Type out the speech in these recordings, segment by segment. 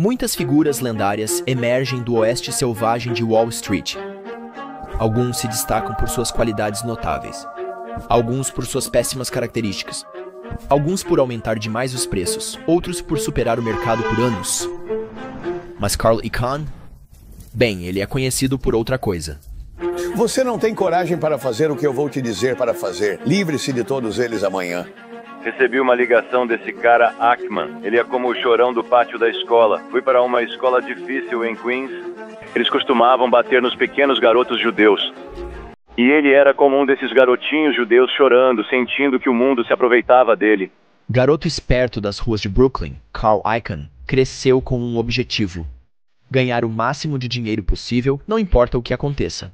Muitas figuras lendárias emergem do oeste selvagem de Wall Street. Alguns se destacam por suas qualidades notáveis, alguns por suas péssimas características, alguns por aumentar demais os preços, outros por superar o mercado por anos. Mas Carl Icahn? Bem, ele é conhecido por outra coisa. Você não tem coragem para fazer o que eu vou te dizer para fazer. Livre-se de todos eles amanhã. Recebi uma ligação desse cara Ackman. Ele é como o chorão do pátio da escola. Fui para uma escola difícil em Queens. Eles costumavam bater nos pequenos garotos judeus. E ele era como um desses garotinhos judeus chorando, sentindo que o mundo se aproveitava dele. Garoto esperto das ruas de Brooklyn, Carl Icahn cresceu com um objetivo: ganhar o máximo de dinheiro possível, não importa o que aconteça.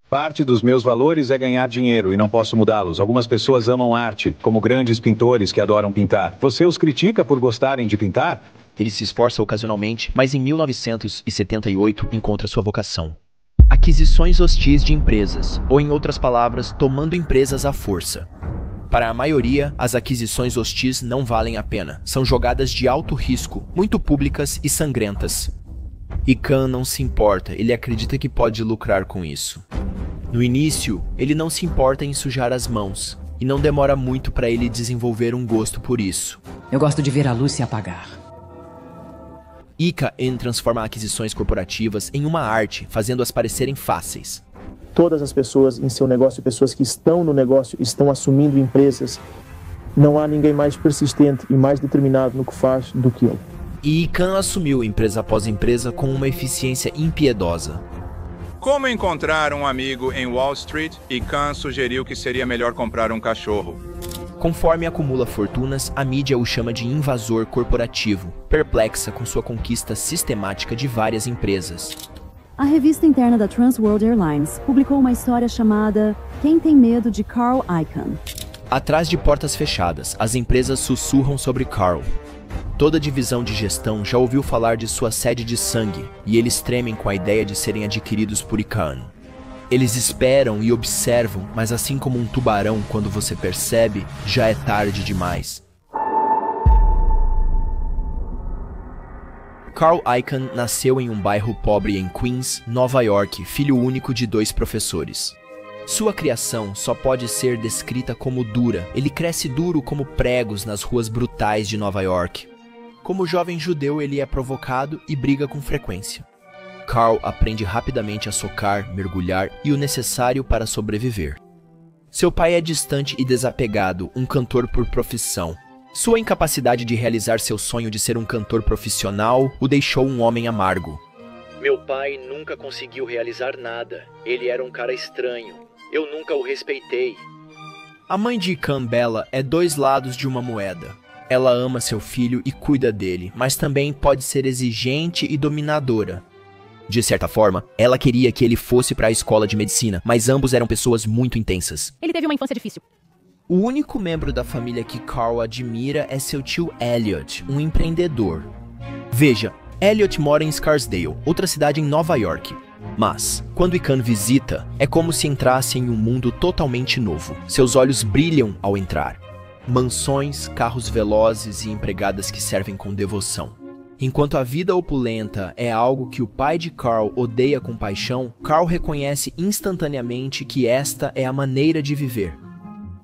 Parte dos meus valores é ganhar dinheiro e não posso mudá-los. Algumas pessoas amam arte, como grandes pintores que adoram pintar. Você os critica por gostarem de pintar? Ele se esforça ocasionalmente, mas em 1978 encontra sua vocação: aquisições hostis de empresas, ou em outras palavras, tomando empresas à força. Para a maioria, as aquisições hostis não valem a pena. São jogadas de alto risco, muito públicas e sangrentas. Icahn não se importa, ele acredita que pode lucrar com isso. No início, ele não se importa em sujar as mãos, e não demora muito para ele desenvolver um gosto por isso. Eu gosto de ver a luz se apagar. Icahn transforma aquisições corporativas em uma arte, fazendo-as parecerem fáceis. Todas as pessoas em seu negócio, pessoas que estão no negócio, estão assumindo empresas. Não há ninguém mais persistente e mais determinado no que faz do que ele. E Icahn assumiu empresa após empresa com uma eficiência impiedosa. Como encontrar um amigo em Wall Street, Icahn sugeriu que seria melhor comprar um cachorro. Conforme acumula fortunas, a mídia o chama de invasor corporativo, perplexa com sua conquista sistemática de várias empresas. A revista interna da Trans World Airlines publicou uma história chamada Quem tem medo de Carl Icahn. Atrás de portas fechadas, as empresas sussurram sobre Carl. Toda divisão de gestão já ouviu falar de sua sede de sangue, e eles tremem com a ideia de serem adquiridos por Icahn. Eles esperam e observam, mas assim como um tubarão, quando você percebe, já é tarde demais. Carl Icahn nasceu em um bairro pobre em Queens, Nova York, filho único de 2 professores. Sua criação só pode ser descrita como dura. Ele cresce duro como pregos nas ruas brutais de Nova York. Como jovem judeu, ele é provocado e briga com frequência. Carl aprende rapidamente a socar, mergulhar e o necessário para sobreviver. Seu pai é distante e desapegado, um cantor por profissão. Sua incapacidade de realizar seu sonho de ser um cantor profissional o deixou um homem amargo. Meu pai nunca conseguiu realizar nada. Ele era um cara estranho. Eu nunca o respeitei. A mãe de Icahn, Bella, é 2 lados de uma moeda. Ela ama seu filho e cuida dele, mas também pode ser exigente e dominadora. De certa forma, ela queria que ele fosse para a escola de medicina, mas ambos eram pessoas muito intensas. Ele teve uma infância difícil. O único membro da família que Carl admira é seu tio Elliot, um empreendedor. Veja, Elliot mora em Scarsdale, outra cidade em Nova York. Mas, quando Icahn visita, é como se entrasse em um mundo totalmente novo. Seus olhos brilham ao entrar. Mansões, carros velozes e empregadas que servem com devoção. Enquanto a vida opulenta é algo que o pai de Carl odeia com paixão, Carl reconhece instantaneamente que esta é a maneira de viver.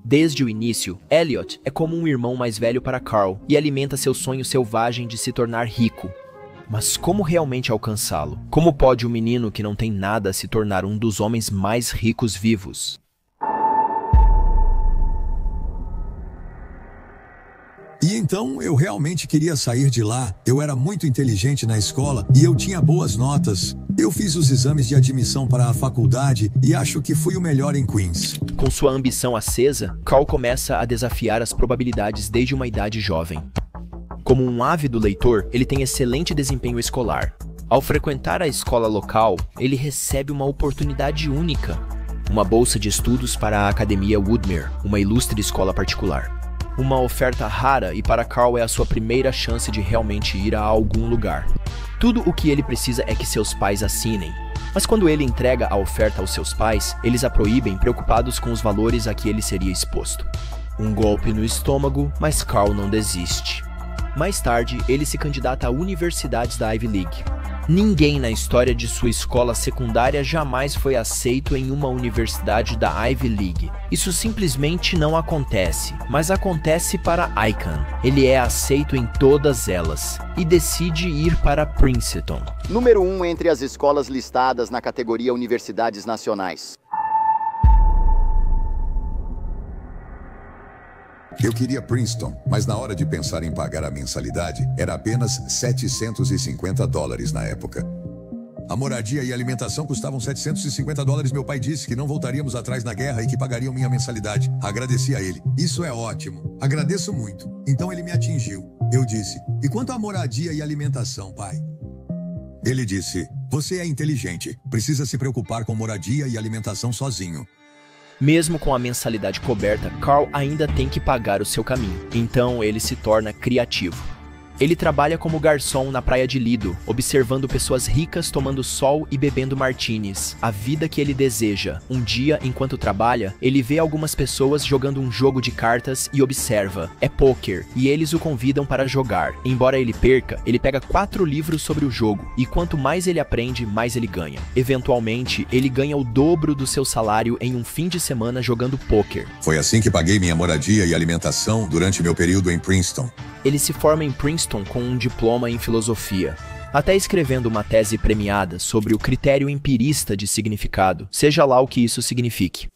Desde o início, Elliot é como um irmão mais velho para Carl e alimenta seu sonho selvagem de se tornar rico. Mas como realmente alcançá-lo? Como pode um menino que não tem nada se tornar um dos homens mais ricos vivos? E então eu realmente queria sair de lá. Eu era muito inteligente na escola e eu tinha boas notas. Eu fiz os exames de admissão para a faculdade e acho que fui o melhor em Queens. Com sua ambição acesa, Carl começa a desafiar as probabilidades desde uma idade jovem. Como um ávido leitor, ele tem excelente desempenho escolar. Ao frequentar a escola local, ele recebe uma oportunidade única: uma bolsa de estudos para a Academia Woodmere, uma ilustre escola particular. Uma oferta rara e para Carl é a sua primeira chance de realmente ir a algum lugar. Tudo o que ele precisa é que seus pais assinem. Mas quando ele entrega a oferta aos seus pais, eles a proíbem, preocupados com os valores a que ele seria exposto. Um golpe no estômago, mas Carl não desiste. Mais tarde, ele se candidata a universidades da Ivy League. Ninguém na história de sua escola secundária jamais foi aceito em uma universidade da Ivy League. Isso simplesmente não acontece, mas acontece para Icahn. Ele é aceito em todas elas e decide ir para Princeton. Número 1 entre as escolas listadas na categoria Universidades Nacionais. Eu queria Princeton, mas na hora de pensar em pagar a mensalidade, era apenas $750 na época. A moradia e a alimentação custavam $750. Meu pai disse que não voltaríamos atrás na guerra e que pagariam minha mensalidade. Agradeci a ele. Isso é ótimo. Agradeço muito. Então ele me atingiu. Eu disse, e quanto à moradia e alimentação, pai? Ele disse, você é inteligente. Precisa se preocupar com moradia e alimentação sozinho. Mesmo com a mensalidade coberta, Carl ainda tem que pagar o seu caminho. Então ele se torna criativo. Ele trabalha como garçom na praia de Lido, observando pessoas ricas tomando sol e bebendo martinis, a vida que ele deseja. Um dia, enquanto trabalha, ele vê algumas pessoas jogando um jogo de cartas e observa. É pôquer, e eles o convidam para jogar. Embora ele perca, ele pega 4 livros sobre o jogo, e quanto mais ele aprende, mais ele ganha. Eventualmente, ele ganha o dobro do seu salário em um fim de semana jogando pôquer. Foi assim que paguei minha moradia e alimentação durante meu período em Princeton. Ele se forma em Princeton com um diploma em filosofia, até escrevendo uma tese premiada sobre o critério empirista de significado, seja lá o que isso signifique.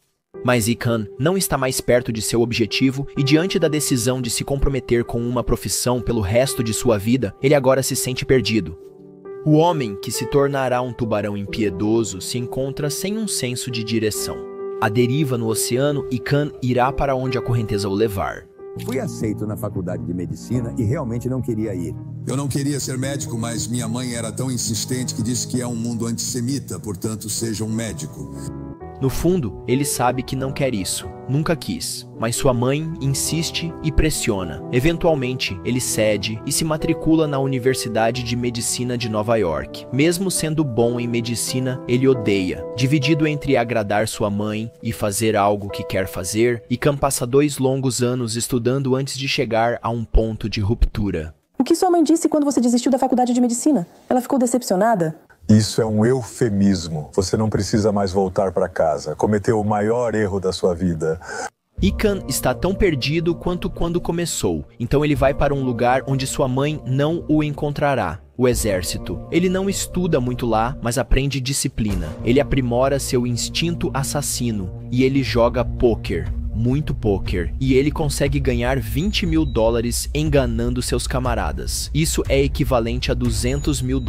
Mas Icahn não está mais perto de seu objetivo e, diante da decisão de se comprometer com uma profissão pelo resto de sua vida, ele agora se sente perdido. O homem que se tornará um tubarão impiedoso se encontra sem um senso de direção. À deriva no oceano, Icahn irá para onde a correnteza o levar. Fui aceito na faculdade de medicina e realmente não queria ir. Eu não queria ser médico, mas minha mãe era tão insistente que disse que é um mundo antissemita, portanto, seja um médico. No fundo, ele sabe que não quer isso, nunca quis, mas sua mãe insiste e pressiona. Eventualmente, ele cede e se matricula na Universidade de Medicina de Nova York. Mesmo sendo bom em medicina, ele odeia. Dividido entre agradar sua mãe e fazer algo que quer fazer, Icahn passa 2 longos anos estudando antes de chegar a um ponto de ruptura. O que sua mãe disse quando você desistiu da faculdade de medicina? Ela ficou decepcionada? Isso é um eufemismo. Você não precisa mais voltar para casa. Cometeu o maior erro da sua vida. Icahn está tão perdido quanto quando começou, então ele vai para um lugar onde sua mãe não o encontrará. O exército. Ele não estuda muito lá, mas aprende disciplina. Ele aprimora seu instinto assassino e ele joga pôquer. Muito pôquer, e ele consegue ganhar $20 mil enganando seus camaradas. Isso é equivalente a $200 mil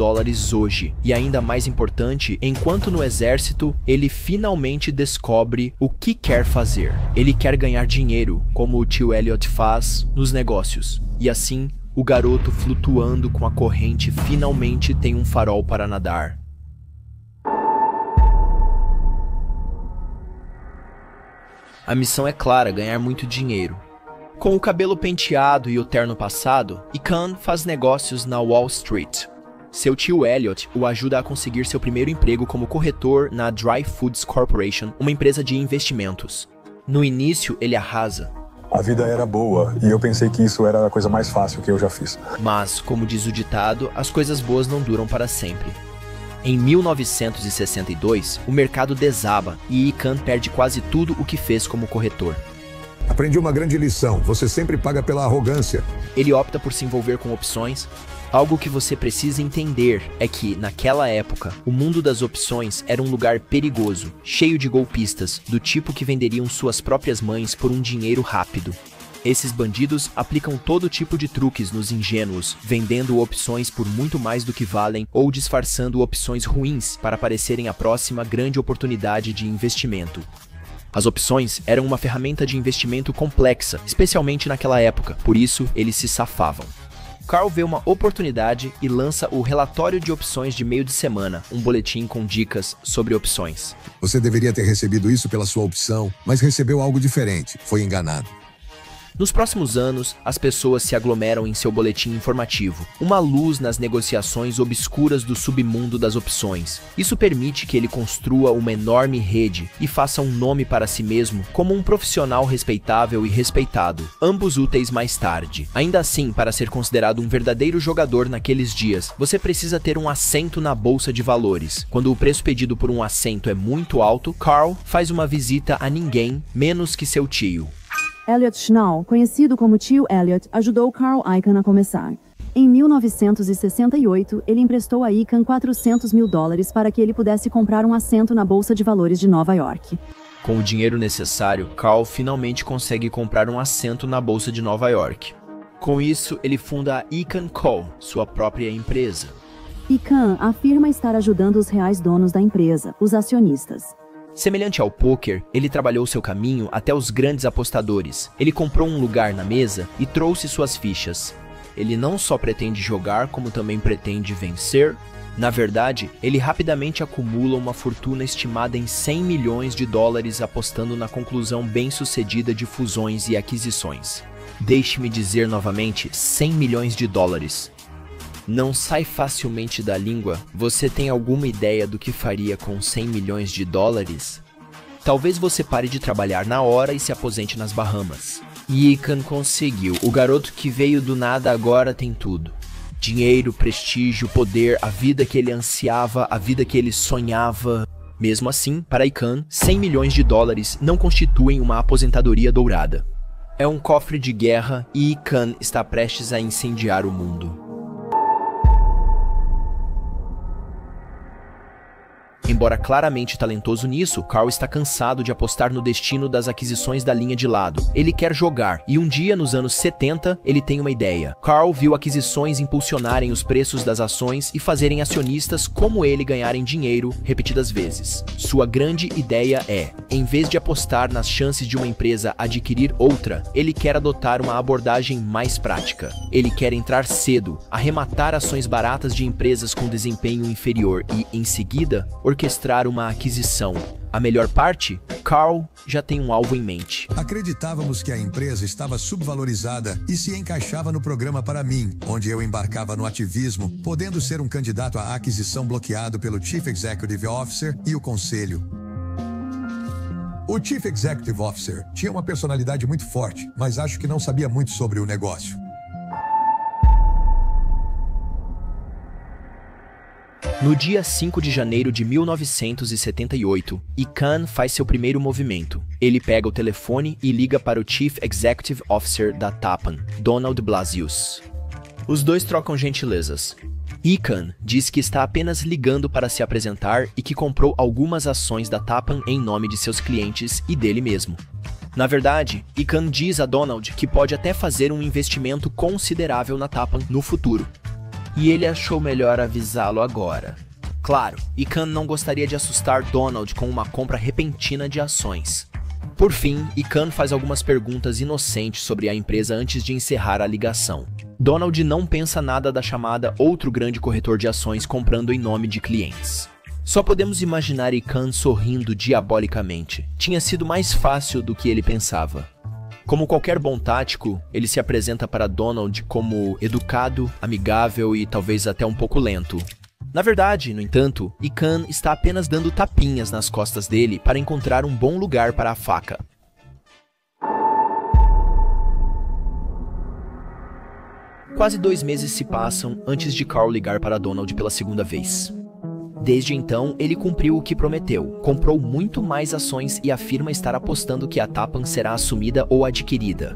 hoje. E ainda mais importante, enquanto no exército, ele finalmente descobre o que quer fazer. Ele quer ganhar dinheiro, como o tio Elliot faz nos negócios. E assim, o garoto flutuando com a corrente finalmente tem um farol para nadar. A missão é clara, ganhar muito dinheiro. Com o cabelo penteado e o terno passado, Icahn faz negócios na Wall Street. Seu tio Elliot o ajuda a conseguir seu primeiro emprego como corretor na Dry Foods Corporation, uma empresa de investimentos. No início, ele arrasa. A vida era boa e eu pensei que isso era a coisa mais fácil que eu já fiz. Mas, como diz o ditado, as coisas boas não duram para sempre. Em 1962, o mercado desaba e Icahn perde quase tudo o que fez como corretor. Aprendi uma grande lição. Você sempre paga pela arrogância. Ele opta por se envolver com opções. Algo que você precisa entender é que, naquela época, o mundo das opções era um lugar perigoso, cheio de golpistas, do tipo que venderiam suas próprias mães por um dinheiro rápido. Esses bandidos aplicam todo tipo de truques nos ingênuos, vendendo opções por muito mais do que valem ou disfarçando opções ruins para parecerem a próxima grande oportunidade de investimento. As opções eram uma ferramenta de investimento complexa, especialmente naquela época, por isso eles se safavam. Carl vê uma oportunidade e lança o Relatório de Opções de Meio de Semana, um boletim com dicas sobre opções. Você deveria ter recebido isso pela sua opção, mas recebeu algo diferente, foi enganado. Nos próximos anos, as pessoas se aglomeram em seu boletim informativo, uma luz nas negociações obscuras do submundo das opções. Isso permite que ele construa uma enorme rede e faça um nome para si mesmo como um profissional respeitável e respeitado, ambos úteis mais tarde. Ainda assim, para ser considerado um verdadeiro jogador naqueles dias, você precisa ter um assento na bolsa de valores. Quando o preço pedido por um assento é muito alto, Carl faz uma visita a ninguém menos que seu tio. Elliot Schnall, conhecido como Tio Elliot, ajudou Carl Icahn a começar. Em 1968, ele emprestou a Icahn $400 mil para que ele pudesse comprar um assento na Bolsa de Valores de Nova York. Com o dinheiro necessário, Carl finalmente consegue comprar um assento na Bolsa de Nova York. Com isso, ele funda a Icahn Co., sua própria empresa. Icahn afirma estar ajudando os reais donos da empresa, os acionistas. Semelhante ao poker, ele trabalhou seu caminho até os grandes apostadores. Ele comprou um lugar na mesa e trouxe suas fichas. Ele não só pretende jogar, como também pretende vencer. Na verdade, ele rapidamente acumula uma fortuna estimada em $100 milhões apostando na conclusão bem-sucedida de fusões e aquisições. Deixe-me dizer novamente, $100 milhões. Não sai facilmente da língua? Você tem alguma ideia do que faria com $100 milhões? Talvez você pare de trabalhar na hora e se aposente nas Bahamas. Icahn conseguiu. O garoto que veio do nada agora tem tudo. Dinheiro, prestígio, poder, a vida que ele ansiava, a vida que ele sonhava. Mesmo assim, para Icahn, $100 milhões não constituem uma aposentadoria dourada. É um cofre de guerra e Icahn está prestes a incendiar o mundo. Embora claramente talentoso nisso, Carl está cansado de apostar no destino das aquisições da linha de lado. Ele quer jogar, e um dia, nos anos 70, ele tem uma ideia. Carl viu aquisições impulsionarem os preços das ações e fazerem acionistas como ele ganharem dinheiro repetidas vezes. Sua grande ideia é, em vez de apostar nas chances de uma empresa adquirir outra, ele quer adotar uma abordagem mais prática. Ele quer entrar cedo, arrematar ações baratas de empresas com desempenho inferior e, em seguida, orquestrar uma aquisição. A melhor parte? Carl já tem um alvo em mente. Acreditávamos que a empresa estava subvalorizada e se encaixava no programa para mim, onde eu embarcava no ativismo, podendo ser um candidato à aquisição bloqueado pelo Chief Executive Officer e o conselho. O Chief Executive Officer tinha uma personalidade muito forte, mas acho que não sabia muito sobre o negócio. No dia 5 de janeiro de 1978, Icahn faz seu primeiro movimento. Ele pega o telefone e liga para o Chief Executive Officer da Tappan, Donald Blasius. Os dois trocam gentilezas. Icahn diz que está apenas ligando para se apresentar e que comprou algumas ações da Tappan em nome de seus clientes e dele mesmo. Na verdade, Icahn diz a Donald que pode até fazer um investimento considerável na Tappan no futuro. E ele achou melhor avisá-lo agora. Claro, Icahn não gostaria de assustar Donald com uma compra repentina de ações. Por fim, Icahn faz algumas perguntas inocentes sobre a empresa antes de encerrar a ligação. Donald não pensa nada da chamada outro grande corretor de ações comprando em nome de clientes. Só podemos imaginar Icahn sorrindo diabolicamente. Tinha sido mais fácil do que ele pensava. Como qualquer bom tático, ele se apresenta para Donald como educado, amigável e talvez até um pouco lento. Na verdade, no entanto, Icahn está apenas dando tapinhas nas costas dele para encontrar um bom lugar para a faca. Quase 2 meses se passam antes de Carl ligar para Donald pela segunda vez. Desde então, ele cumpriu o que prometeu, comprou muito mais ações e afirma estar apostando que a Tappan será assumida ou adquirida.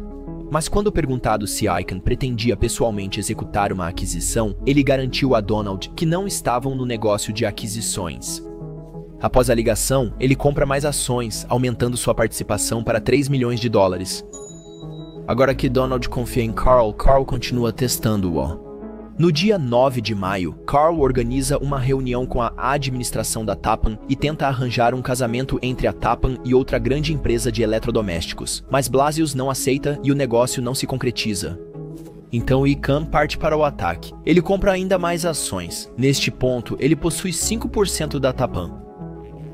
Mas quando perguntado se Icahn pretendia pessoalmente executar uma aquisição, ele garantiu a Donald que não estavam no negócio de aquisições. Após a ligação, ele compra mais ações, aumentando sua participação para $3 milhões. Agora que Donald confia em Carl, Carl continua testando-o. No dia 9 de maio, Carl organiza uma reunião com a administração da Tappan e tenta arranjar um casamento entre a Tappan e outra grande empresa de eletrodomésticos, mas Blasius não aceita e o negócio não se concretiza. Então Icahn parte para o ataque. Ele compra ainda mais ações. Neste ponto, ele possui 5% da Tappan.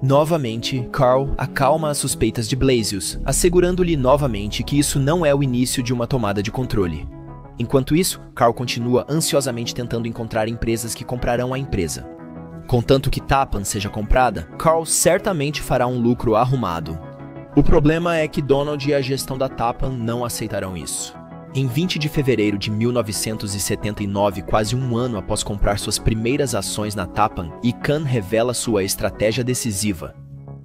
Novamente, Carl acalma as suspeitas de Blasius, assegurando-lhe novamente que isso não é o início de uma tomada de controle. Enquanto isso, Carl continua ansiosamente tentando encontrar empresas que comprarão a empresa. Contanto que Tappan seja comprada, Carl certamente fará um lucro arrumado. O problema é que Donald e a gestão da Tappan não aceitarão isso. Em 20 de fevereiro de 1979, quase um ano após comprar suas primeiras ações na Tappan, Icahn revela sua estratégia decisiva.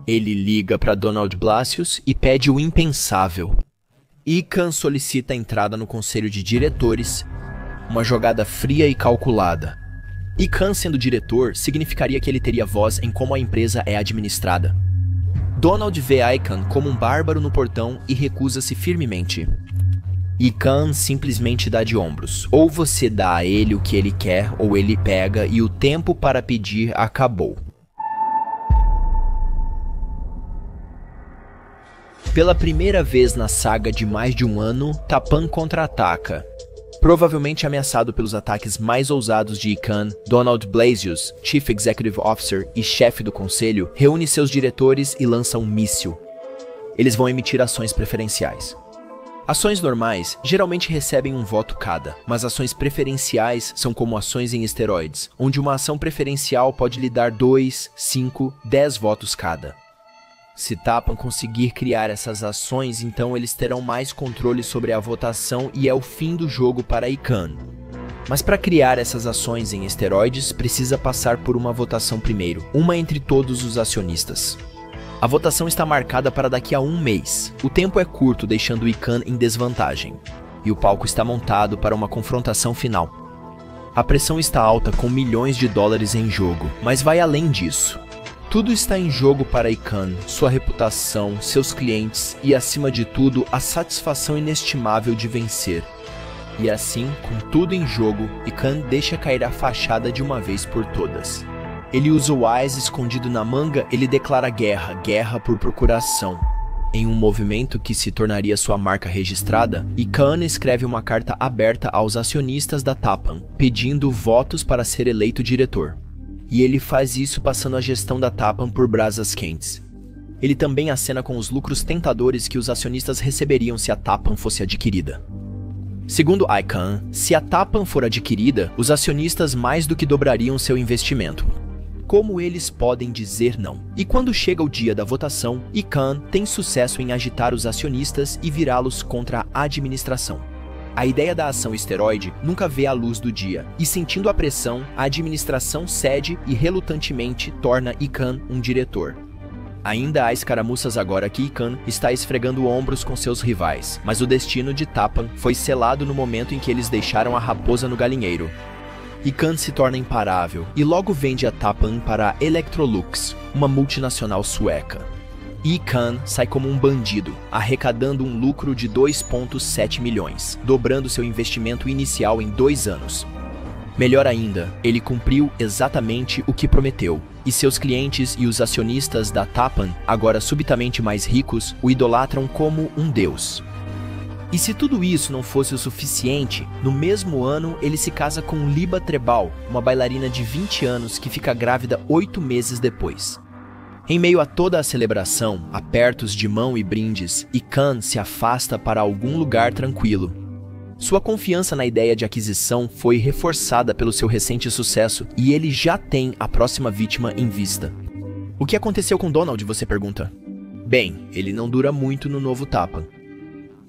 Ele liga para Donald Blasius e pede o impensável. Icahn solicita a entrada no conselho de diretores, uma jogada fria e calculada. Icahn sendo diretor significaria que ele teria voz em como a empresa é administrada. Donald vê Icahn como um bárbaro no portão e recusa-se firmemente. Icahn simplesmente dá de ombros. Ou você dá a ele o que ele quer, ou ele pega e o tempo para pedir acabou. Pela primeira vez na saga de mais de um ano, Tappan contra-ataca. Provavelmente ameaçado pelos ataques mais ousados de Icahn, Donald Blasius, Chief Executive Officer e chefe do conselho, reúne seus diretores e lança um míssil. Eles vão emitir ações preferenciais. Ações normais geralmente recebem um voto cada, mas ações preferenciais são como ações em esteroides, onde uma ação preferencial pode lhe dar 2, 5, 10 votos cada. Se Tappan conseguir criar essas ações, então eles terão mais controle sobre a votação e é o fim do jogo para Icahn. Mas para criar essas ações em esteroides, precisa passar por uma votação primeiro, uma entre todos os acionistas. A votação está marcada para daqui a um mês. O tempo é curto, deixando Icahn em desvantagem. E o palco está montado para uma confrontação final. A pressão está alta com milhões de dólares em jogo, mas vai além disso. Tudo está em jogo para Icahn, sua reputação, seus clientes e, acima de tudo, a satisfação inestimável de vencer. E assim, com tudo em jogo, Icahn deixa cair a fachada de uma vez por todas. Ele usa o Wise escondido na manga, ele declara guerra, guerra por procuração. Em um movimento que se tornaria sua marca registrada, Icahn escreve uma carta aberta aos acionistas da Tappan, pedindo votos para ser eleito diretor. E ele faz isso passando a gestão da Tappan por brasas quentes. Ele também acena com os lucros tentadores que os acionistas receberiam se a Tappan fosse adquirida. Segundo Icahn, se a Tappan for adquirida, os acionistas mais do que dobrariam seu investimento. Como eles podem dizer não? E quando chega o dia da votação, Icahn tem sucesso em agitar os acionistas e virá-los contra a administração. A ideia da ação esteroide nunca vê a luz do dia, e sentindo a pressão, a administração cede e relutantemente torna Icahn um diretor. Ainda há escaramuças agora que Icahn está esfregando ombros com seus rivais, mas o destino de Tappan foi selado no momento em que eles deixaram a raposa no galinheiro. Icahn se torna imparável e logo vende a Tappan para a Electrolux, uma multinacional sueca. Icahn sai como um bandido, arrecadando um lucro de 2,7 milhões, dobrando seu investimento inicial em 2 anos. Melhor ainda, ele cumpriu exatamente o que prometeu, e seus clientes e os acionistas da Tappan, agora subitamente mais ricos, o idolatram como um deus. E se tudo isso não fosse o suficiente, no mesmo ano ele se casa com Liba Trebal, uma bailarina de 20 anos que fica grávida 8 meses depois. Em meio a toda a celebração, apertos de mão e brindes, Icahn se afasta para algum lugar tranquilo. Sua confiança na ideia de aquisição foi reforçada pelo seu recente sucesso e ele já tem a próxima vítima em vista. O que aconteceu com Donald, você pergunta? Bem, ele não dura muito no novo Tappan.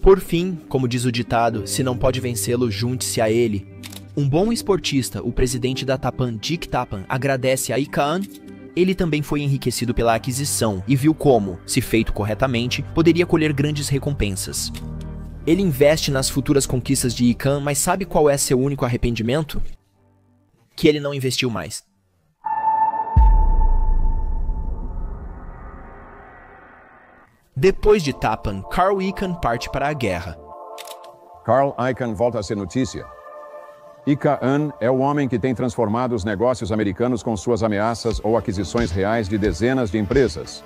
Por fim, como diz o ditado, se não pode vencê-lo, junte-se a ele. Um bom esportista, o presidente da Tappan, Dick Tappan, agradece a Icahn. Ele também foi enriquecido pela aquisição e viu como, se feito corretamente, poderia colher grandes recompensas. Ele investe nas futuras conquistas de Icahn, mas sabe qual é seu único arrependimento? Que ele não investiu mais. Depois de Tappan, Carl Icahn parte para a guerra. Carl Icahn volta a ser notícia. Icahn é o homem que tem transformado os negócios americanos com suas ameaças ou aquisições reais de dezenas de empresas.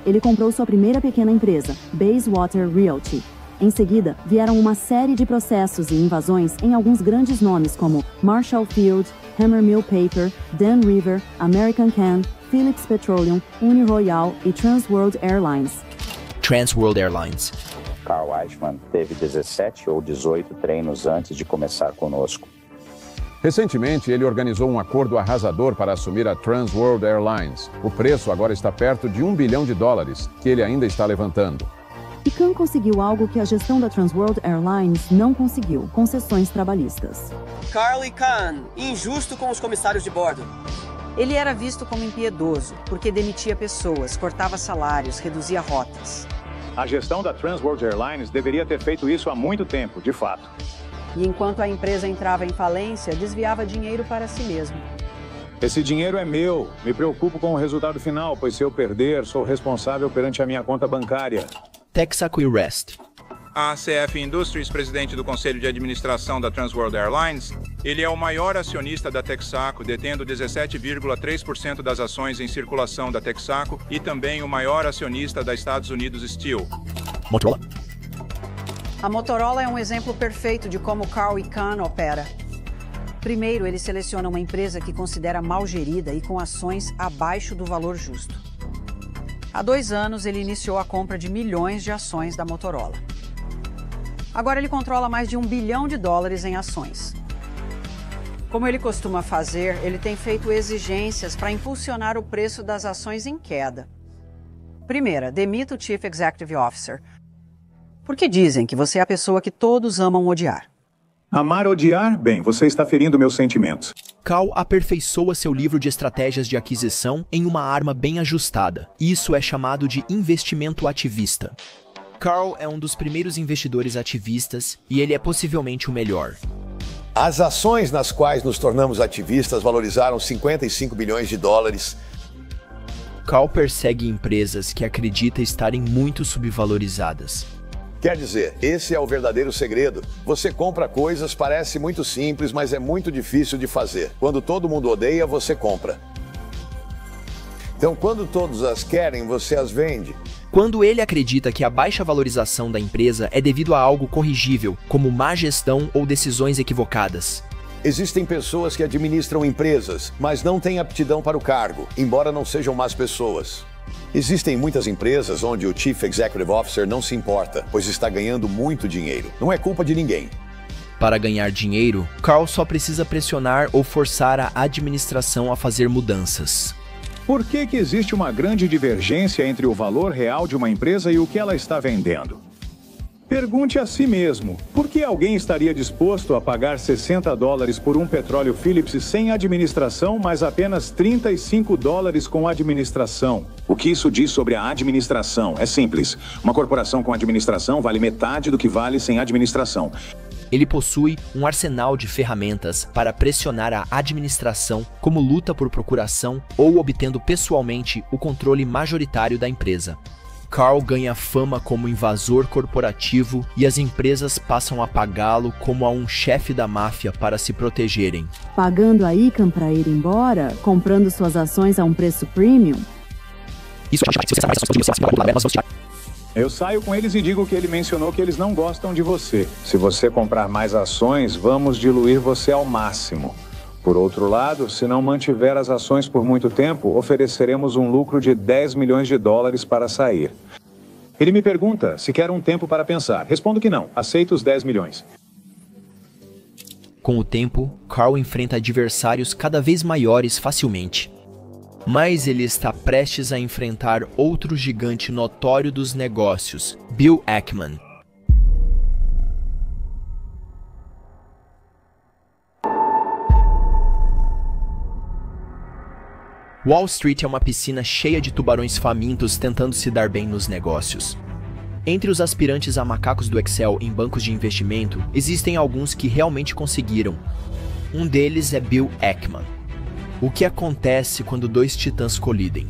Ele comprou sua primeira pequena empresa, Bayswater Realty. Em seguida, vieram uma série de processos e invasões em alguns grandes nomes como Marshall Field, Hammer Mill Paper, Dan River, American Can, Phillips Petroleum, Uniroyal e Trans World Airlines. Trans World Airlines. Carl Eichmann teve 17 ou 18 treinos antes de começar conosco. Recentemente, ele organizou um acordo arrasador para assumir a Trans World Airlines. O preço agora está perto de $1 bilhão, que ele ainda está levantando. E Khan conseguiu algo que a gestão da Trans World Airlines não conseguiu: concessões trabalhistas. Carl Icahn, injusto com os comissários de bordo. Ele era visto como impiedoso, porque demitia pessoas, cortava salários, reduzia rotas. A gestão da Trans World Airlines deveria ter feito isso há muito tempo, de fato. E enquanto a empresa entrava em falência, desviava dinheiro para si mesmo. Esse dinheiro é meu. Me preocupo com o resultado final, pois se eu perder, sou responsável perante a minha conta bancária. Texaco e Rest. A CF Industries, presidente do Conselho de Administração da Trans World Airlines, ele é o maior acionista da Texaco, detendo 17,3% das ações em circulação da Texaco e também o maior acionista da Estados Unidos Steel. Motorola. A Motorola é um exemplo perfeito de como Carl Icahn opera. Primeiro, ele seleciona uma empresa que considera mal gerida e com ações abaixo do valor justo. Há 2 anos, ele iniciou a compra de milhões de ações da Motorola. Agora ele controla mais de $1 bilhão em ações. Como ele costuma fazer, ele tem feito exigências para impulsionar o preço das ações em queda. Primeira, demita o Chief Executive Officer. Porque dizem que você é a pessoa que todos amam odiar. Amar odiar? Bem, você está ferindo meus sentimentos. Carl aperfeiçoa seu livro de estratégias de aquisição em uma arma bem ajustada. Isso é chamado de investimento ativista. Carl é um dos primeiros investidores ativistas e ele é possivelmente o melhor. As ações nas quais nos tornamos ativistas valorizaram $55 bilhões. Carl persegue empresas que acredita estarem muito subvalorizadas. Quer dizer, esse é o verdadeiro segredo. Você compra coisas, parece muito simples, mas é muito difícil de fazer. Quando todo mundo odeia, você compra. Então, quando todos as querem, você as vende. Quando ele acredita que a baixa valorização da empresa é devido a algo corrigível, como má gestão ou decisões equivocadas. Existem pessoas que administram empresas, mas não têm aptidão para o cargo, embora não sejam más pessoas. Existem muitas empresas onde o Chief Executive Officer não se importa, pois está ganhando muito dinheiro. Não é culpa de ninguém. Para ganhar dinheiro, Carl só precisa pressionar ou forçar a administração a fazer mudanças. Por que existe uma grande divergência entre o valor real de uma empresa e o que ela está vendendo? Pergunte a si mesmo, por que alguém estaria disposto a pagar $60 por um petróleo Phillips sem administração, mas apenas $35 com administração? O que isso diz sobre a administração? É simples. Uma corporação com administração vale metade do que vale sem administração. Ele possui um arsenal de ferramentas para pressionar a administração, como luta por procuração ou obtendo pessoalmente o controle majoritário da empresa. Carl ganha fama como invasor corporativo e as empresas passam a pagá-lo como a um chefe da máfia para se protegerem. Pagando a Icahn para ir embora, comprando suas ações a um preço premium. Eu saio com eles e digo que ele mencionou que eles não gostam de você. Se você comprar mais ações, vamos diluir você ao máximo. Por outro lado, se não mantiver as ações por muito tempo, ofereceremos um lucro de $10 milhões para sair. Ele me pergunta se quer um tempo para pensar. Respondo que não, aceito os 10 milhões. Com o tempo, Carl enfrenta adversários cada vez maiores facilmente. Mas ele está prestes a enfrentar outro gigante notório dos negócios, Bill Ackman. Wall Street é uma piscina cheia de tubarões famintos tentando se dar bem nos negócios. Entre os aspirantes a macacos do Excel em bancos de investimento, existem alguns que realmente conseguiram. Um deles é Bill Ackman. O que acontece quando 2 titãs colidem?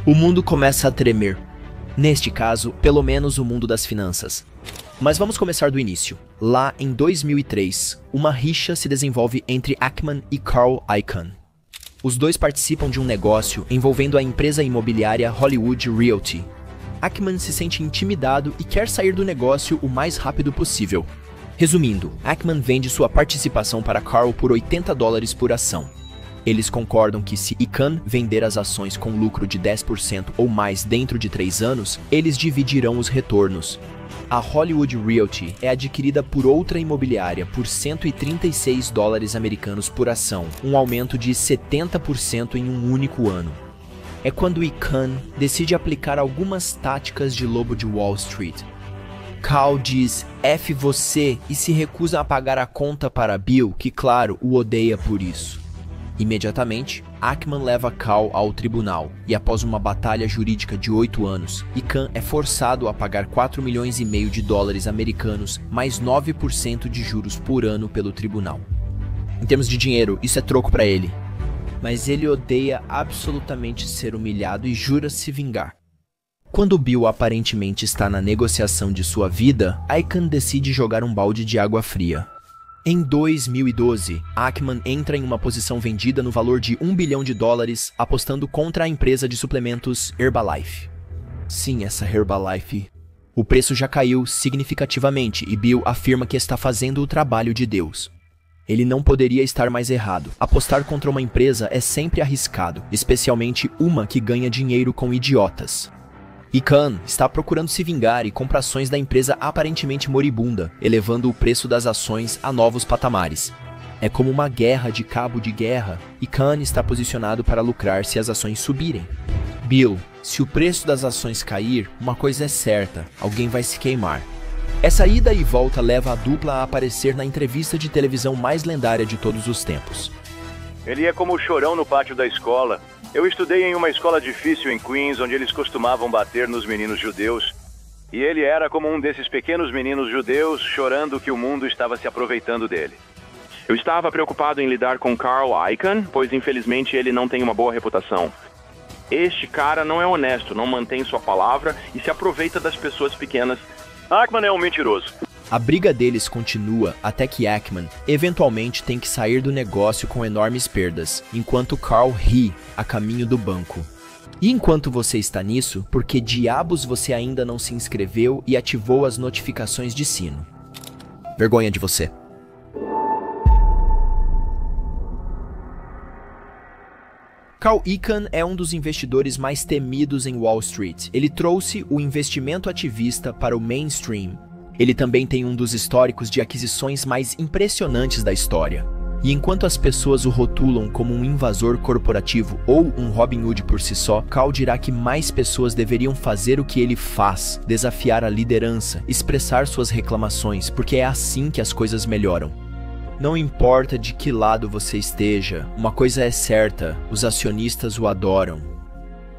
O mundo começa a tremer. Neste caso, pelo menos o mundo das finanças. Mas vamos começar do início. Lá em 2003, uma rixa se desenvolve entre Ackman e Carl Icahn. Os dois participam de um negócio envolvendo a empresa imobiliária Hollywood Realty. Ackman se sente intimidado e quer sair do negócio o mais rápido possível. Resumindo, Ackman vende sua participação para Carl por $80 por ação. Eles concordam que se Icahn vender as ações com lucro de 10% ou mais dentro de 3 anos, eles dividirão os retornos. A Hollywood Realty é adquirida por outra imobiliária por $136 americanos por ação, um aumento de 70% em um único ano. É quando Icahn decide aplicar algumas táticas de lobo de Wall Street. Carl diz "F você" e se recusa a pagar a conta para Bill, que claro, o odeia por isso. Imediatamente, Ackman leva Carl ao tribunal, e após uma batalha jurídica de 8 anos, Icahn é forçado a pagar $4,5 milhões americanos, mais 9% de juros por ano pelo tribunal. Em termos de dinheiro, isso é troco para ele. Mas ele odeia absolutamente ser humilhado e jura se vingar. Quando Bill aparentemente está na negociação de sua vida, Icahn decide jogar um balde de água fria. Em 2012, Ackman entra em uma posição vendida no valor de $1 bilhão, apostando contra a empresa de suplementos Herbalife. Sim, essa Herbalife. O preço já caiu significativamente e Bill afirma que está fazendo o trabalho de Deus. Ele não poderia estar mais errado. Apostar contra uma empresa é sempre arriscado, especialmente uma que ganha dinheiro com idiotas. Icahn está procurando se vingar e compra ações da empresa aparentemente moribunda, elevando o preço das ações a novos patamares. É como uma guerra de cabo de guerra. Icahn está posicionado para lucrar se as ações subirem. Bill, se o preço das ações cair, uma coisa é certa, alguém vai se queimar. Essa ida e volta leva a dupla a aparecer na entrevista de televisão mais lendária de todos os tempos. Ele é como o chorão no pátio da escola. Eu estudei em uma escola difícil em Queens, onde eles costumavam bater nos meninos judeus. E ele era como um desses pequenos meninos judeus chorando que o mundo estava se aproveitando dele. Eu estava preocupado em lidar com Carl Icahn, pois infelizmente ele não tem uma boa reputação. Este cara não é honesto, não mantém sua palavra e se aproveita das pessoas pequenas. Ackman é um mentiroso. A briga deles continua até que Ackman eventualmente tem que sair do negócio com enormes perdas, enquanto Carl ri a caminho do banco. E enquanto você está nisso, por que diabos você ainda não se inscreveu e ativou as notificações de sino? Vergonha de você. Carl Icahn é um dos investidores mais temidos em Wall Street. Ele trouxe o investimento ativista para o mainstream. Ele também tem um dos históricos de aquisições mais impressionantes da história. E enquanto as pessoas o rotulam como um invasor corporativo ou um Robin Hood por si só, Carl dirá que mais pessoas deveriam fazer o que ele faz, desafiar a liderança, expressar suas reclamações, porque é assim que as coisas melhoram. Não importa de que lado você esteja, uma coisa é certa, os acionistas o adoram.